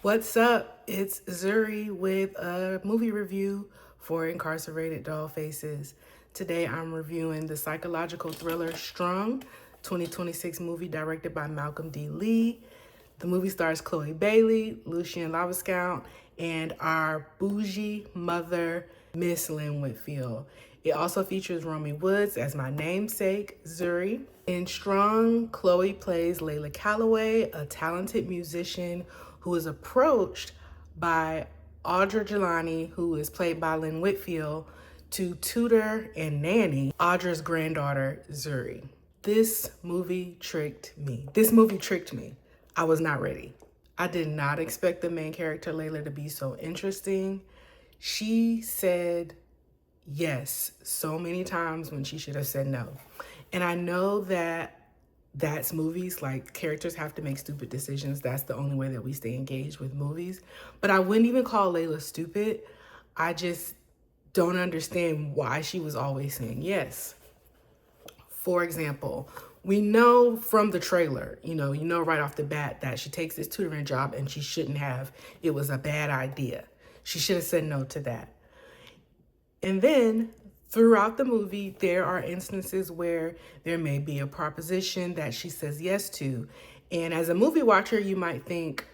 What's up? It's Zuri with a movie review for Incarcerated Doll Faces. Today I'm reviewing the psychological thriller Strung, 2026 movie directed by Malcolm D. Lee. The movie stars Chloe Bailey, Lucien Laviscount, and our bougie mother, Miss Lynn Whitfield. It also features Romy Woods as my namesake, Zuri. In Strung, Chloe plays Layla Calloway, a talented musician who is approached by Audra Jelani, who is played by Lynn Whitfield, to tutor and nanny Audra's granddaughter, Zuri. This movie tricked me. I was not ready. I did not expect the main character, Layla, to be so interesting. She said yes so many times when she should have said no. And I know that's movies, like characters have to make stupid decisions. That's the only way that we stay engaged with movies. But I wouldn't even call Layla stupid. I just don't understand why she was always saying yes. For example, we know from the trailer, you know right off the bat that she takes this tutoring job and she shouldn't have. It was a bad idea. She should have said no to that. And then throughout the movie, there are instances where there may be a proposition that she says yes to. And as a movie watcher, you might think,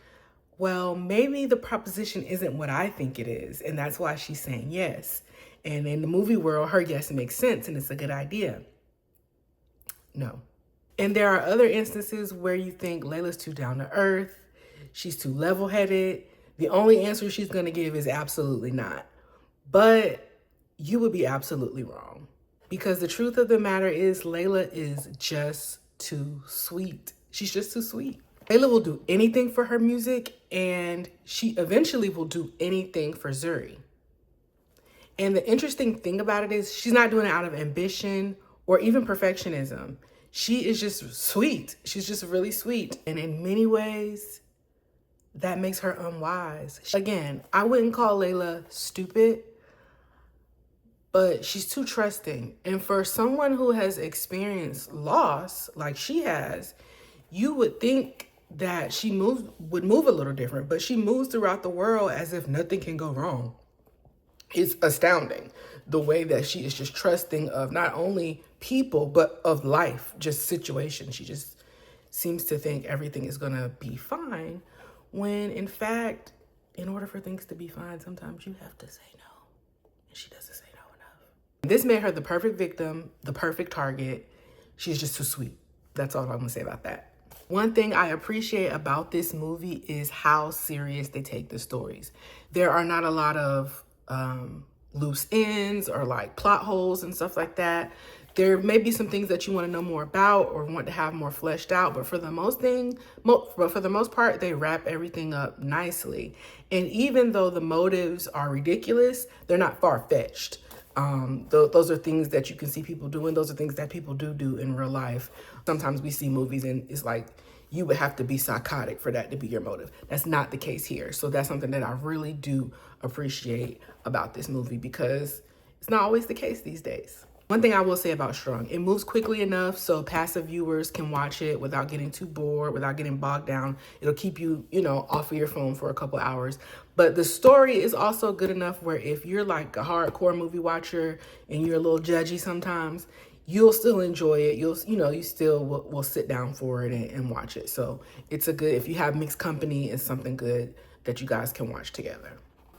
well, maybe the proposition isn't what I think it is. And that's why she's saying yes. And in the movie world, her yes makes sense and it's a good idea. No. And there are other instances where you think Layla's too down to earth. She's too level-headed. The only answer she's going to give is absolutely not. But you would be absolutely wrong, because the truth of the matter is Layla is just too sweet. She's just too sweet. Layla will do anything for her music, and she eventually will do anything for Zuri. And the interesting thing about it is she's not doing it out of ambition or even perfectionism. She is just sweet. She's just really sweet. And in many ways, that makes her unwise. Again, I wouldn't call Layla stupid, but she's too trusting. And for someone who has experienced loss like she has, you would think that she would move a little different, but she moves throughout the world as if nothing can go wrong. It's astounding the way that she is just trusting of not only people, but of life, just situations. She just seems to think everything is gonna be fine, when in fact, in order for things to be fine, sometimes you have to say no. And she doesn't say no enough. This made her the perfect victim, the perfect target. She's just too sweet. That's all I'm gonna say about that. One thing I appreciate about this movie is how serious they take the stories. There are not a lot of loose ends or like plot holes and stuff like that. There may be some things that you want to know more about or want to have more fleshed out, but for the most part, they wrap everything up nicely. And even though the motives are ridiculous, they're not far-fetched. Those are things that you can see people doing. Those are things that people do in real life. Sometimes we see movies and it's like you would have to be psychotic for that to be your motive. That's not the case here. So that's something that I really do appreciate about this movie, because it's not always the case these days. One thing I will say about Strung, it moves quickly enough so passive viewers can watch it without getting too bored, without getting bogged down. It'll keep you, off of your phone for a couple hours. But the story is also good enough where if you're like a hardcore movie watcher and you're a little judgy sometimes, you'll still enjoy it. You still will sit down for it and watch it. So it's if you have mixed company, it's something good that you guys can watch together.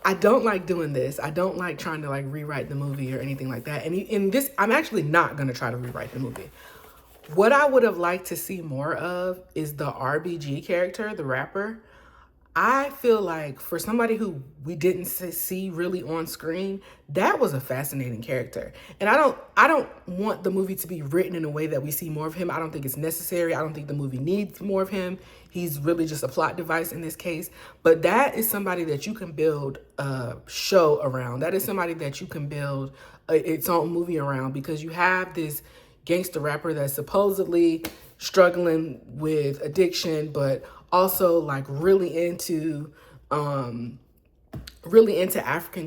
I don't like doing this. I don't like trying to rewrite the movie or anything like that. And in this, I'm actually not going to try to rewrite the movie. What I would have liked to see more of is the RBG character, the rapper. I feel like for somebody who we didn't see really on screen, that was a fascinating character. And I don't want the movie to be written in a way that we see more of him. I don't think it's necessary. I don't think the movie needs more of him. He's really just a plot device in this case. But that is somebody that you can build a show around. That is somebody that you can build its own movie around, because you have this gangster rapper that's supposedly struggling with addiction, but also really into African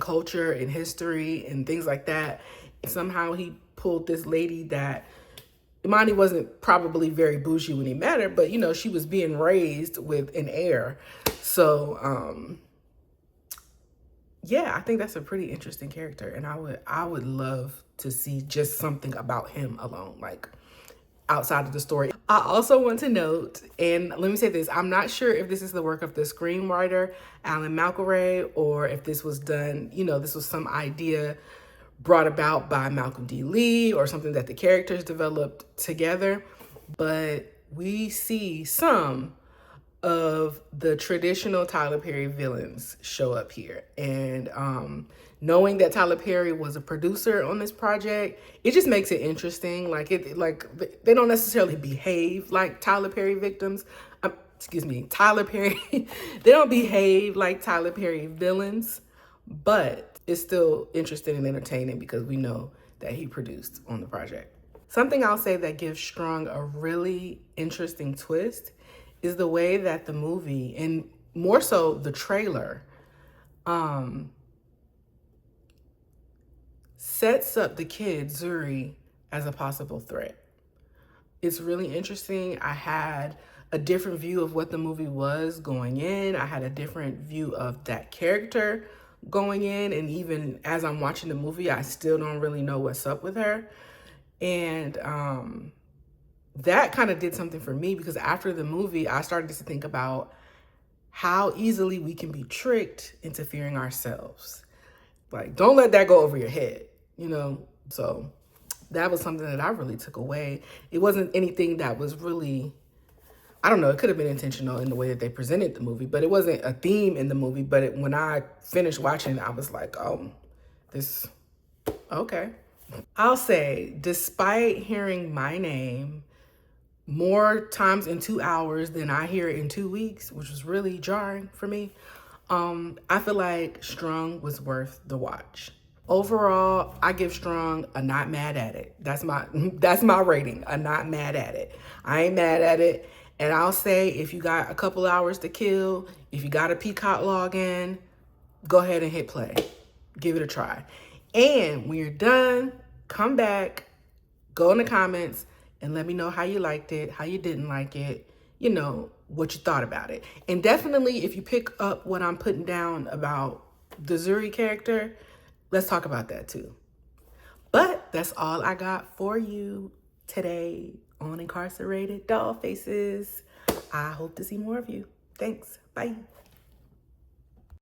culture and history and things like that. And somehow he pulled this lady that Imani wasn't probably very bougie when he met her, but you know, she was being raised with an heir. So, yeah, I think that's a pretty interesting character, and I would love to see just something about him alone, like outside of the story. I also want to note, and let me say this, I'm not sure if this is the work of the screenwriter, Alan McElroy, or if this was done, you know, this was some idea brought about by Malcolm D. Lee or something that the characters developed together. But we see some of the traditional Tyler Perry villains show up here. And knowing that Tyler Perry was a producer on this project, it just makes it interesting. Like they don't necessarily behave like Tyler Perry victims. Excuse me, Tyler Perry. They don't behave like Tyler Perry villains, but it's still interesting and entertaining because we know that he produced on the project. Something I'll say that gives Strung a really interesting twist is the way that the movie, and more so the trailer, sets up the kid, Zuri, as a possible threat. It's really interesting. I had a different view of what the movie was going in. I had a different view of that character going in. And even as I'm watching the movie, I still don't really know what's up with her. And that kind of did something for me because after the movie, I started to think about how easily we can be tricked into fearing ourselves. Like, don't let that go over your head, you know? So that was something that I really took away. It wasn't anything that was really, I don't know, it could have been intentional in the way that they presented the movie, but it wasn't a theme in the movie. But when I finished watching it, I was like, oh, this, okay. I'll say, despite hearing my name more times in 2 hours than I hear it in 2 weeks, which was really jarring for me, I feel like Strung was worth the watch. Overall, I give Strung a not mad at it. That's my rating, a not mad at it. I ain't mad at it. And I'll say if you got a couple hours to kill, if you got a Peacock login, go ahead and hit play. Give it a try. And when you're done, come back, go in the comments, and let me know how you liked it, how you didn't like it, you know, what you thought about it. And definitely, if you pick up what I'm putting down about the Zuri character, let's talk about that too. But that's all I got for you today on Incarcerated Doll Faces. I hope to see more of you. Thanks. Bye.